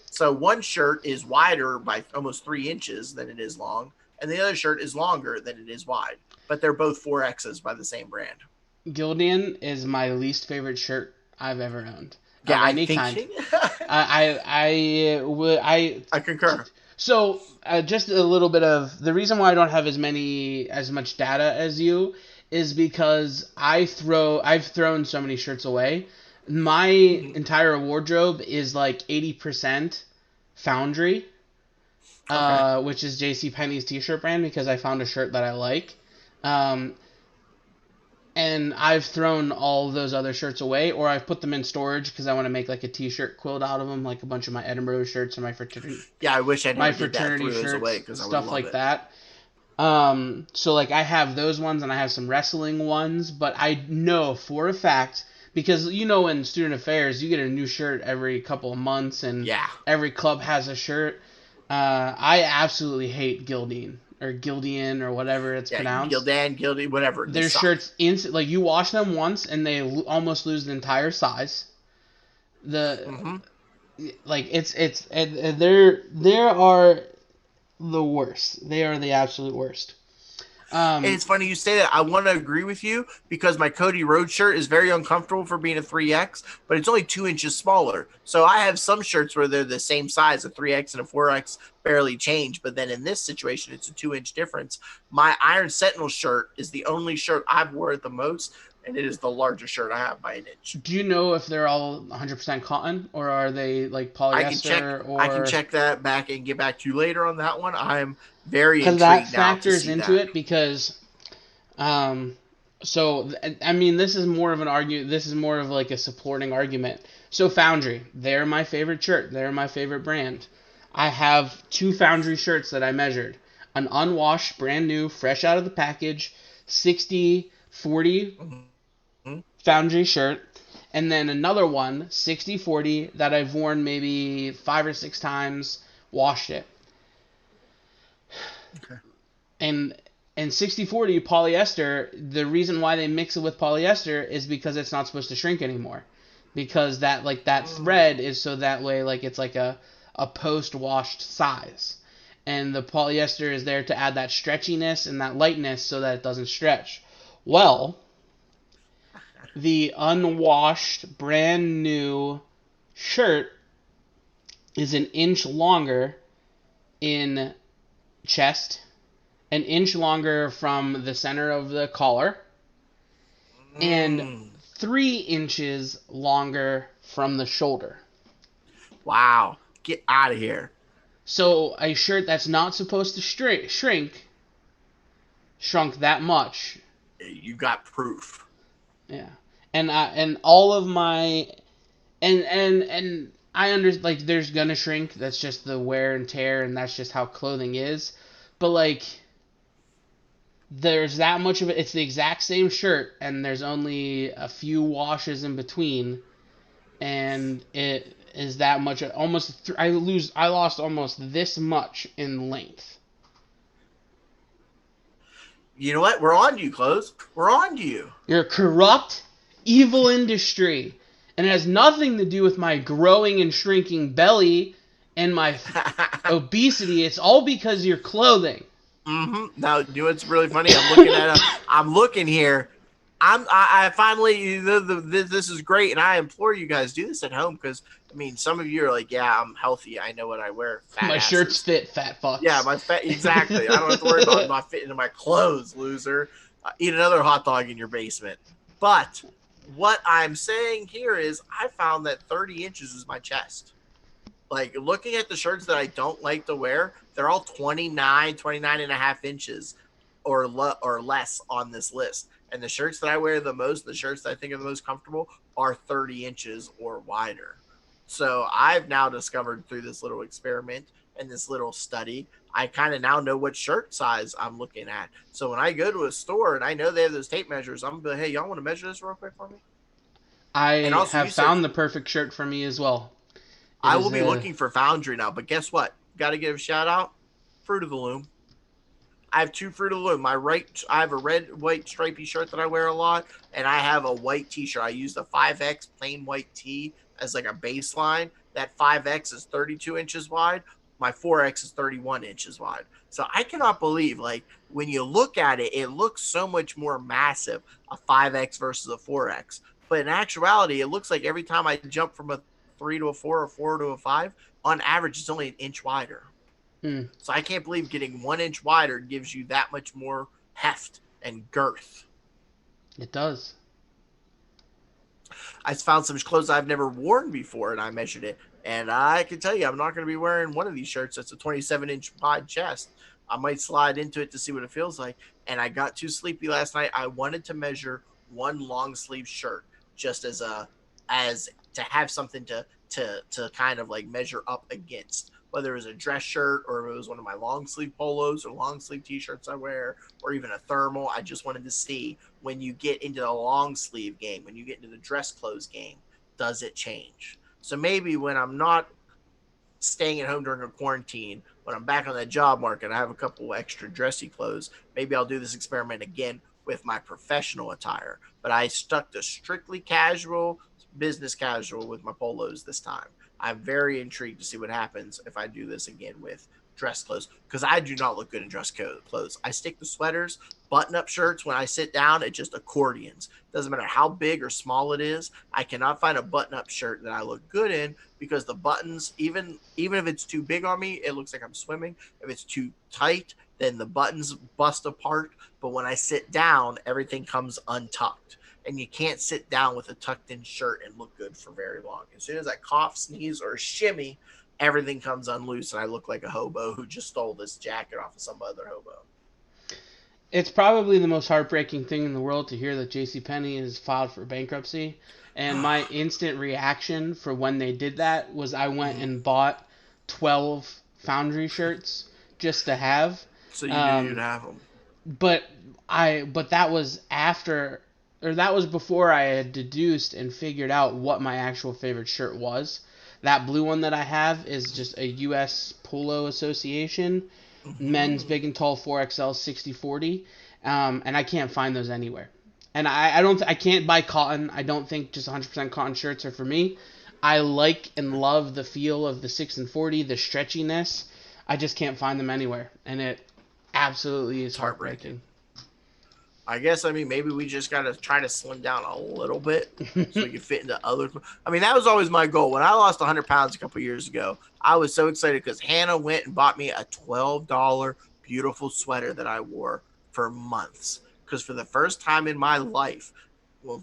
So one shirt is wider by almost 3 inches than it is long, and the other shirt is longer than it is wide. But they're both 4Xs by the same brand. Gildan is my least favorite shirt I've ever owned. Yeah, any kind. I concur. So just a little bit of the reason why I don't have as much data as you is because I've thrown so many shirts away. My entire wardrobe is like 80% Foundry, which is JCPenney's t-shirt brand, because I found a shirt that I like. And I've thrown all of those other shirts away, or I've put them in storage because I want to make like a t-shirt quilt out of them, like a bunch of my Edinburgh shirts and my fraternity. Yeah, I wish I my fraternity shirts, away, stuff like that. So like I have those ones and I have some wrestling ones, but I know for a fact, because in student affairs you get a new shirt every couple of months, and every club has a shirt. I absolutely hate Gildan or whatever it's pronounced. Gildan, whatever. Their shirts, like you wash them once and they almost lose the entire size. Like it's they are the worst. They are the absolute worst. And it's funny you say that. I want to agree with you because my Cody Rhodes shirt is very uncomfortable for being a 3X, but it's only 2 inches smaller. So I have some shirts where they're the same size, a 3X and a 4X barely change. But then in this situation, it's a 2-inch difference. My Iron Sentinel shirt is the only shirt I've worn the most, and it is the largest shirt I have by an inch. Do you know if they're all 100% cotton or are they like polyester I can or? check that back and get back to you later on that one. I'm very Because that intrigued now to factors see into that. it because so I mean this is more of an argument, this is more of like a supporting argument. So Foundry, they're my favorite shirt, they're my favorite brand. I have 2 Foundry shirts that I measured. An unwashed, brand new, fresh out of the package, 60/40 Mm-hmm. Foundry shirt, and then another one, 60/40, that I've worn maybe 5 or 6 times, washed it. Okay. And 60/40 polyester, the reason why they mix it with polyester is because it's not supposed to shrink anymore. Because that thread is so that way like it's like a post-washed size. And the polyester is there to add that stretchiness and that lightness so that it doesn't stretch. Well, the unwashed brand new shirt is an inch longer in chest, an inch longer from the center of the collar, and 3 inches longer from the shoulder. Wow. Get out of here. So a shirt that's not supposed to shrink shrunk that much. You got proof. Yeah. And all of my and I understand like there's gonna shrink. That's just the wear and tear, and that's just how clothing is. But like there's that much of it. It's the exact same shirt, and there's only a few washes in between, and it is that much. Almost, I lost almost this much in length. You know what? We're on to you, Close. We're on to you. You're a corrupt, evil industry, and it has nothing to do with my growing and shrinking belly and my obesity. It's all because of your clothing. Mm-hmm. Now, you know what's really funny? I'm looking here. I finally, this is great, and I implore you guys do this at home because I mean, some of you are like, yeah, I'm healthy. I know what I wear. Fat My asses. shirts fit, fat fucks. Yeah, exactly. I don't have to worry about not fitting into my clothes, loser. Eat another hot dog in your basement. But what I'm saying here is, I found that 30 inches is my chest. Like, looking at the shirts that I don't like to wear, they're all 29 and a half inches or less on this list. And the shirts that I wear the most, the shirts that I think are the most comfortable, are 30 inches or wider. So I've now discovered through this little experiment and this little study, I kind of now know what shirt size I'm looking at. So when I go to a store and I know they have those tape measures, I'm going to be like, hey, y'all want to measure this real quick for me? I have found the perfect shirt for me as well. I will be looking for Foundry now, but guess what? Got to give a shout out, Fruit of the Loom. I have 2 Fruit of the Loom. I have a red, white, stripy shirt that I wear a lot, and I have a white T-shirt. I use the 5X plain white tee as like a baseline. That 5X is 32 inches wide. My 4X is 31 inches wide. So I cannot believe, like, when you look at it, it looks so much more massive, a 5X versus a 4X. But in actuality, it looks like every time I jump from a 3 to a 4 or 4 to a 5, on average, it's only an inch wider. So I can't believe getting 1 inch wider gives you that much more heft and girth. It does. I found some clothes I've never worn before, and I measured it. And I can tell you, I'm not going to be wearing one of these shirts that's a 27-inch wide chest. I might slide into it to see what it feels like. And I got too sleepy last night. I wanted to measure one long sleeve shirt just as to have something to kind of like measure up against. Whether it was a dress shirt or if it was one of my long sleeve polos or long sleeve t-shirts I wear or even a thermal. I just wanted to see when you get into the long sleeve game, when you get into the dress clothes game, does it change? So maybe when I'm not staying at home during a quarantine, when I'm back on the job market, I have a couple extra dressy clothes. Maybe I'll do this experiment again with my professional attire. But I stuck to strictly casual, business casual with my polos this time. I'm very intrigued to see what happens if I do this again with dress clothes because I do not look good in dress clothes. I stick to sweaters, button-up shirts. When I sit down, it's just accordions. Doesn't matter how big or small it is. I cannot find a button-up shirt that I look good in because the buttons, even if it's too big on me, it looks like I'm swimming. If it's too tight, then the buttons bust apart. But when I sit down, everything comes untucked. And you can't sit down with a tucked-in shirt and look good for very long. As soon as I cough, sneeze, or shimmy, everything comes unloose, and I look like a hobo who just stole this jacket off of some other hobo. It's probably the most heartbreaking thing in the world to hear that JCPenney is filed for bankruptcy. And my instant reaction for when they did that was I went and bought 12 Foundry shirts just to have. So you knew you'd have them. But that was after, or that was before I had deduced and figured out what my actual favorite shirt was. That blue one that I have is just a U.S. Polo Association men's big and tall 4XL 60/40, and I can't find those anywhere. And I can't buy cotton. I don't think just 100% cotton shirts are for me. I like and love the feel of the 6 and 40, the stretchiness. I just can't find them anywhere, and it absolutely is heartbreaking. I guess, maybe we just got to try to slim down a little bit so we can fit into other. That was always my goal. When I lost 100 pounds a couple years ago, I was so excited because Hannah went and bought me a $12 beautiful sweater that I wore for months. Because for the first time in my life,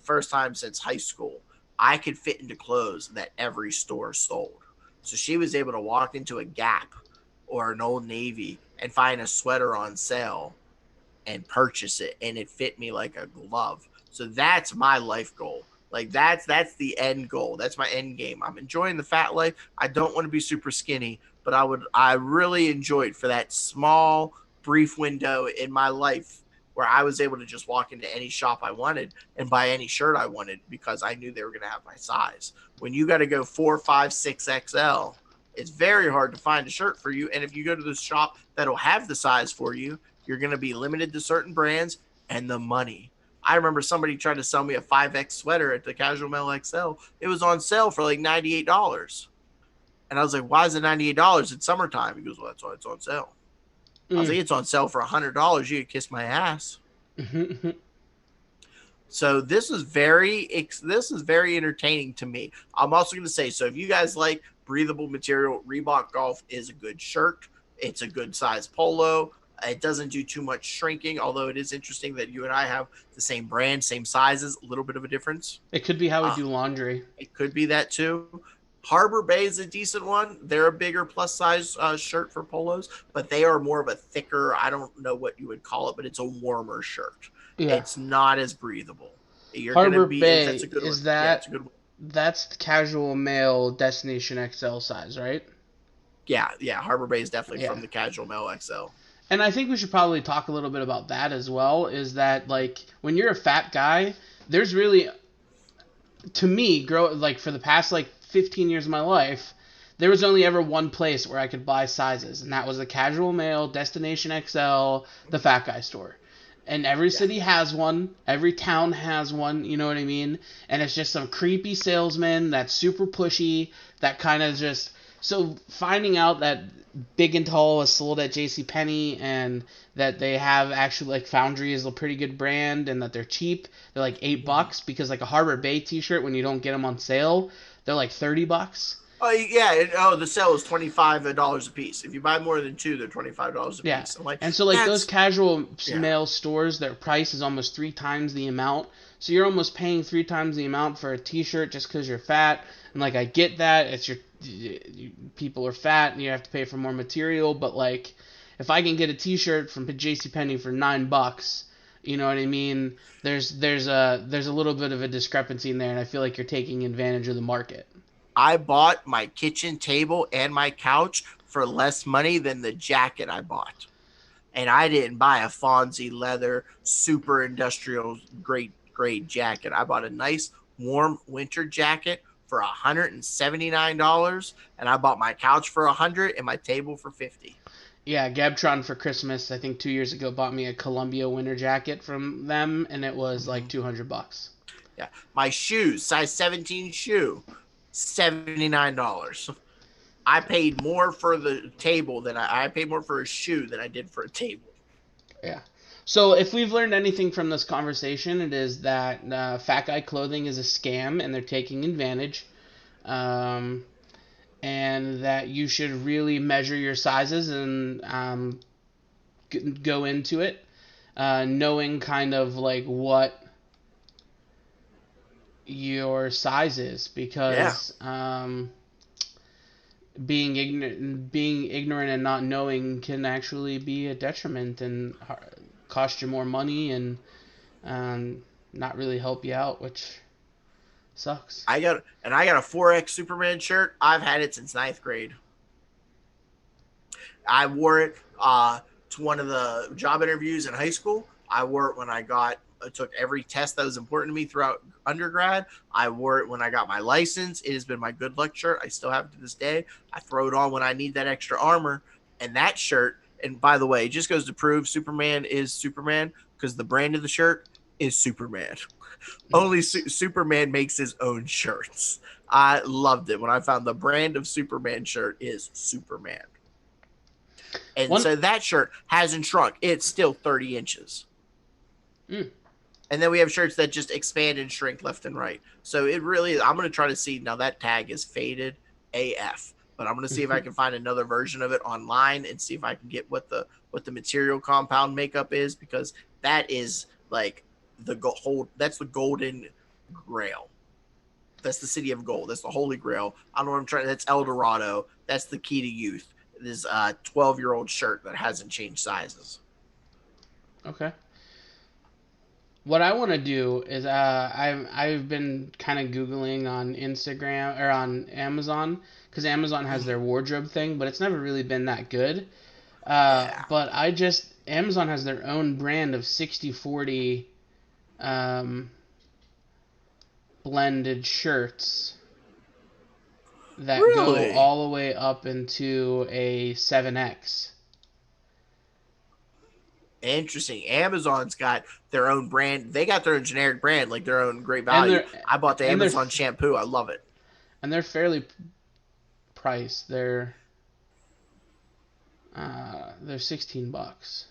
first time since high school, I could fit into clothes that every store sold. So she was able to walk into a Gap or an Old Navy and find a sweater on sale and purchase it, and it fit me like a glove. So that's my life goal. Like that's the end goal. That's my end game. I'm enjoying the fat life. I don't want to be super skinny, but I really enjoyed for that small brief window in my life where I was able to just walk into any shop I wanted and buy any shirt I wanted because I knew they were going to have my size. When you got to go 4, 5, 6XL, it's very hard to find a shirt for you. And if you go to the shop that'll have the size for you, you're going to be limited to certain brands and the money. I remember somebody tried to sell me a 5X sweater at the Casual Male XL. It was on sale for like $98. And I was like, why is it $98? It's summertime. He goes, well, that's why it's on sale. I was like, it's on sale for $100. You could kiss my ass. So this is very entertaining to me. I'm also going to say, so if you guys like breathable material, Reebok Golf is a good shirt. It's a good size polo. It doesn't do too much shrinking, although it is interesting that you and I have the same brand, same sizes, a little bit of a difference. It could be how we do laundry. It could be that too. Harbor Bay is a decent one. They're a bigger plus size shirt for polos, but they are more of a thicker, I don't know what you would call it, but it's a warmer shirt. Yeah. It's not as breathable. Harbor Bay, that's a good one. That's a good one. That's the Casual Male Destination XL size, right? Yeah. Harbor Bay is definitely from the Casual Male XL. And I think we should probably talk a little bit about that as well, is that, like, when you're a fat guy, there's really, to me, for the past, 15 years of my life, there was only ever one place where I could buy sizes, and that was the Casual Male, Destination XL, the Fat Guy store. And every city has one, every town has one, you know what I mean? And it's just some creepy salesman that's super pushy, that kind of just... So finding out that Big and Tall is sold at JCPenney and that they have actually, Foundry is a pretty good brand and that they're cheap. They're like $8 because a Harbor Bay t-shirt, when you don't get them on sale, they're like $30. Oh, yeah. The sale is $25 a piece. If you buy more than 2, they're $25 a piece. And so those Casual Male stores, their price is almost 3 times the amount. So you're almost paying 3 times the amount for a t-shirt just because you're fat. And I get that. It's people are fat and you have to pay for more material. But if I can get a t-shirt from JCPenney for $9, you know what I mean? There's a little bit of a discrepancy in there, and I feel like you're taking advantage of the market. I bought my kitchen table and my couch for less money than the jacket I bought. And I didn't buy a Fonzie leather, super industrial, grade jacket. I bought a nice, warm winter jacket for $179, and I bought my couch for $100 and my table for $50. Yeah, Gabtron for Christmas, I think 2 years ago, bought me a Columbia winter jacket from them, and it was $200. Yeah, my shoes, size 17 shoe, $79. I paid more for the table than I paid more for a shoe than I did for a table. Yeah. So if we've learned anything from this conversation, it is that fat guy clothing is a scam and they're taking advantage, and that you should really measure your sizes and go into it, knowing kind of like what your size is, because being ignorant and not knowing can actually be a detriment and cost you more money and not really help you out, which sucks. I got a 4X Superman shirt. I've had it since 9th grade. I wore it to one of the job interviews in high school. I wore it when I took every test that was important to me throughout undergrad. I wore it when I got my license. It has been my good luck shirt. I still have it to this day. I throw it on when I need that extra armor. And that shirt, and by the way, it just goes to prove Superman is Superman because the brand of the shirt is Superman. Only Superman makes his own shirts. I loved it when I found the brand of Superman shirt is Superman. And so that shirt hasn't shrunk. It's still 30 inches. Mm. And then we have shirts that just expand and shrink left and right. So it really, I'm going to try to see. Now that tag is faded AF, but I'm going to see if I can find another version of it online and see if I can get what the material compound makeup is, because that is like that's the golden grail. That's the city of gold. That's the holy grail. I don't know what I'm trying. That's El Dorado. That's the key to youth. This 12-year-old shirt that hasn't changed sizes. Okay. What I want to do is I've been kind of Googling on Instagram or on Amazon, because Amazon has their wardrobe thing, but it's never really been that good. But Amazon has their own brand of 60/40 blended shirts that go all the way up into a 7X. Interesting. Amazon's got their own brand. They got their own generic brand, like their own Great Value. I bought the Amazon shampoo. I love it. And they're fairly priced. They're $16.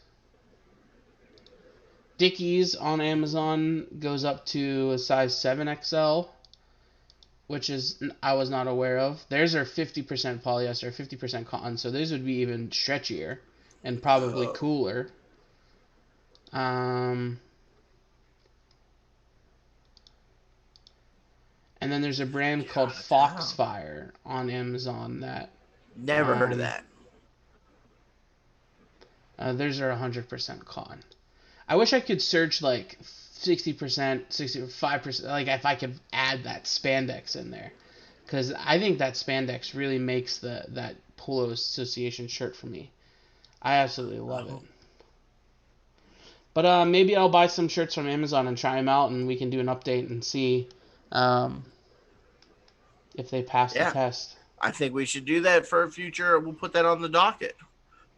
Dickies on Amazon goes up to a size 7XL, which is I was not aware of. Theirs are 50% polyester, 50% cotton, so those would be even stretchier and probably cooler. And then there's a brand called Foxfire on Amazon that never heard of that. Theirs are 100% cotton. I wish I could search like 60%, 65%, like if I could add that spandex in there, because I think that spandex really makes that Polo Association shirt for me. I absolutely love it. But maybe I'll buy some shirts from Amazon and try them out, and we can do an update and see if they pass the test. I think we should do that for a future. We'll put that on the docket.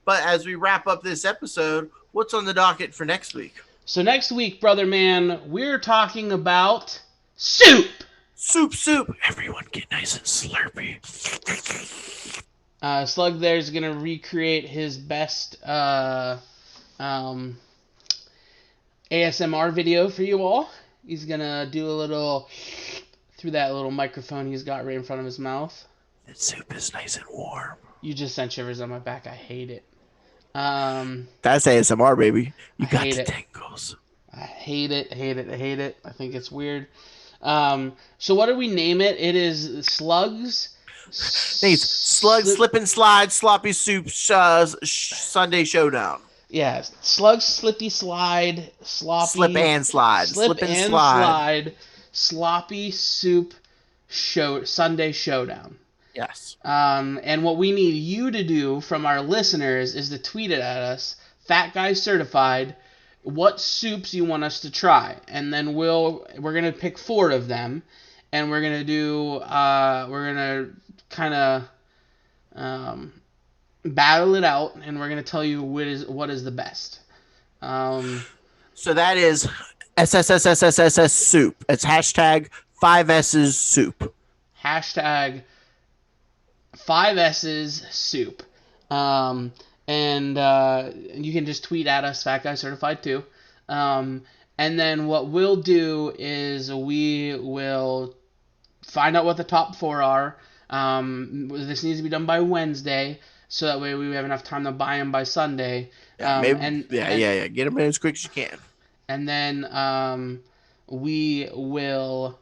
But as we wrap up this episode, what's on the docket for next week? So next week, brother man, we're talking about soup. Soup. Everyone get nice and slurpy. Slug there is going to recreate his best ASMR video for you all. He's going to do a little through that little microphone he's got right in front of his mouth. That soup is nice and warm. You just sent shivers on my back. I hate it. That's ASMR, baby. You got the tingles. I hate it. I think it's weird. So what do we name it? It is Slugs. Slugs, Slip and Slide, Sloppy Soup, Sunday Showdown. Yeah, Slugs, Slippy Slide, Sloppy. Slip and Slide. Slip and Slide. Sloppy Soup Sunday Showdown. Yes. And what we need you to do from our listeners is to tweet it at us, Fat Guy Certified, what soups you want us to try, and then we're gonna pick 4 of them, and we're gonna kind of battle it out, and we're gonna tell you what is the best. So that is SSSSSSS soup. It's hashtag 5S's soup. Hashtag 5 S's soup. And you can just tweet at us, Fat Guy Certified too. And then what we'll do is we will find out what the top 4 are. This needs to be done by Wednesday, so that way we have enough time to buy them by Sunday. Yeah, Get them in as quick as you can. And then we will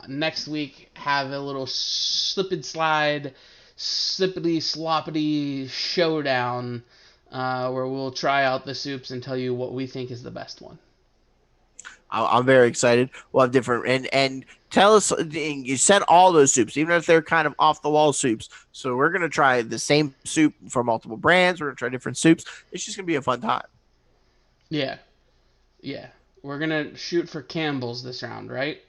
next week have a little slip and slide, slippity sloppity showdown where we'll try out the soups and tell you what we think is the best one. I'm very excited. We'll have different and tell us. You sent all those soups, even if they're kind of off the wall soups. So we're gonna try the same soup for multiple brands. We're gonna try different soups. It's just gonna be a fun time. Yeah. We're gonna shoot for Campbell's this round, right?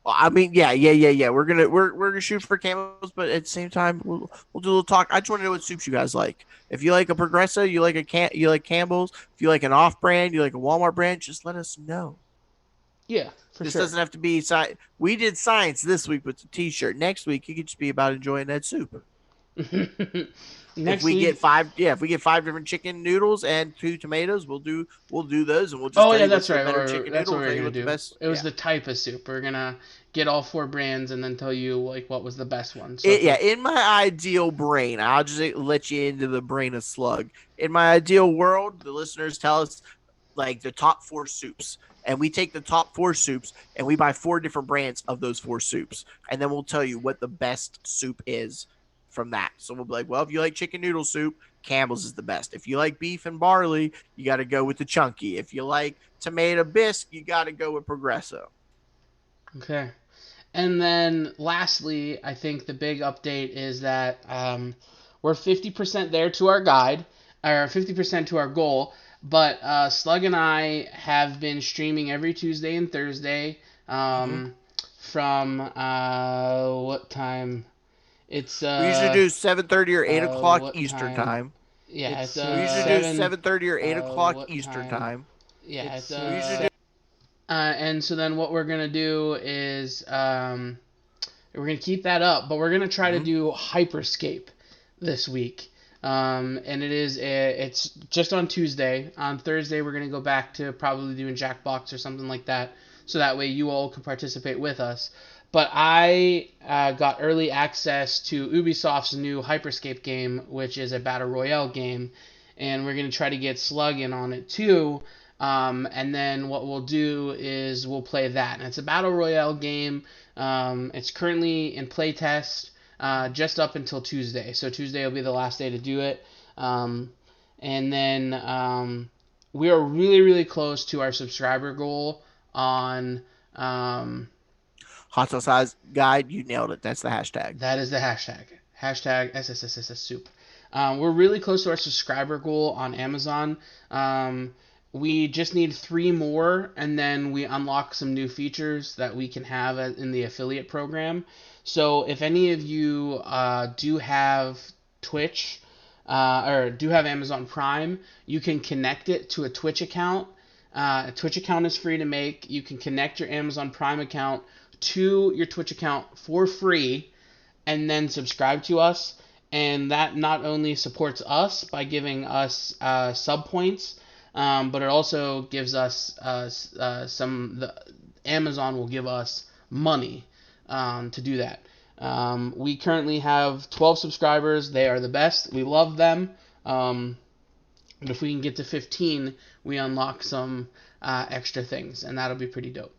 Well, I mean, yeah. We're gonna shoot for Campbell's, but at the same time, we'll do a little talk. I just want to know what soups you guys like. If you like a Progresso, you like Campbell's. If you like an off brand, you like a Walmart brand, just let us know. Yeah, for this sure. Doesn't have to be science. We did science this week with the T-shirt. Next week, it could just be about enjoying that soup. If we get 5 different chicken noodles and 2 tomatoes, we'll do those, and we'll just. Oh yeah, that's right. That's what we're gonna do. It was the type of soup. We're gonna get all 4 brands and then tell you like what was the best one. So in my ideal brain, I'll just let you into the brain of Slug. In my ideal world, the listeners tell us like the top 4 soups. And we take the top 4 soups and we buy 4 different brands of those 4 soups. And then we'll tell you what the best soup is from that. So we'll be like, well, if you like chicken noodle soup, Campbell's is the best. If you like beef and barley, you got to go with the Chunky. If you like tomato bisque, you got to go with Progresso. Okay. And then lastly, I think the big update is that we're 50% there to our guide, or 50% to our goal. But Slug and I have been streaming every Tuesday and Thursday from what time? It's we usually do 7:30 or 8 o'clock Eastern time. Yeah, it's we usually do 7:30 or 8 o'clock Eastern time. Yeah, it's and so then what we're gonna do is we're gonna keep that up, but we're gonna try to do Hyperscape this week. And it's just on Tuesday. On Thursday, we're going to go back to probably doing Jackbox or something like that. So that way you all can participate with us. But I got early access to Ubisoft's new Hyperscape game, which is a Battle Royale game. And we're going to try to get Slug in on it too. And then what we'll do is we'll play that. And it's a Battle Royale game. It's currently in playtest. Just up until Tuesday. So Tuesday will be the last day to do it. And then we are really, really close to our subscriber goal on Hot Sauce Eyes Guide. You nailed it. That's the hashtag. That is the hashtag. Hashtag SSSSSoup. We're really close to our subscriber goal on Amazon. We just need 3 more, and then we unlock some new features that we can have in the affiliate program. So if any of you do have Twitch or do have Amazon Prime, you can connect it to a Twitch account. A Twitch account is free to make. You can connect your Amazon Prime account to your Twitch account for free and then subscribe to us. And that not only supports us by giving us sub points, but it also gives us Amazon will give us money to do that. We currently have 12 subscribers. They are the best. We love them. But if we can get to 15, we unlock some extra things, and that'll be pretty dope.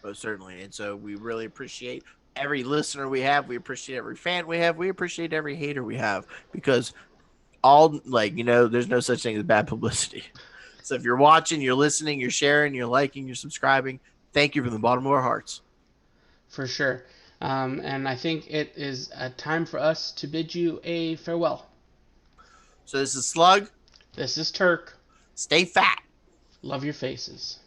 Most certainly. And so we really appreciate every listener we have. We appreciate every fan we have. We appreciate every hater we have, because there's no such thing as bad publicity. So if you're watching, you're listening, you're sharing, you're liking, you're subscribing, thank you from the bottom of our hearts. For sure. And I think it is a time for us to bid you a farewell. So this is Slug. This is Turk. Stay fat. Love your faces.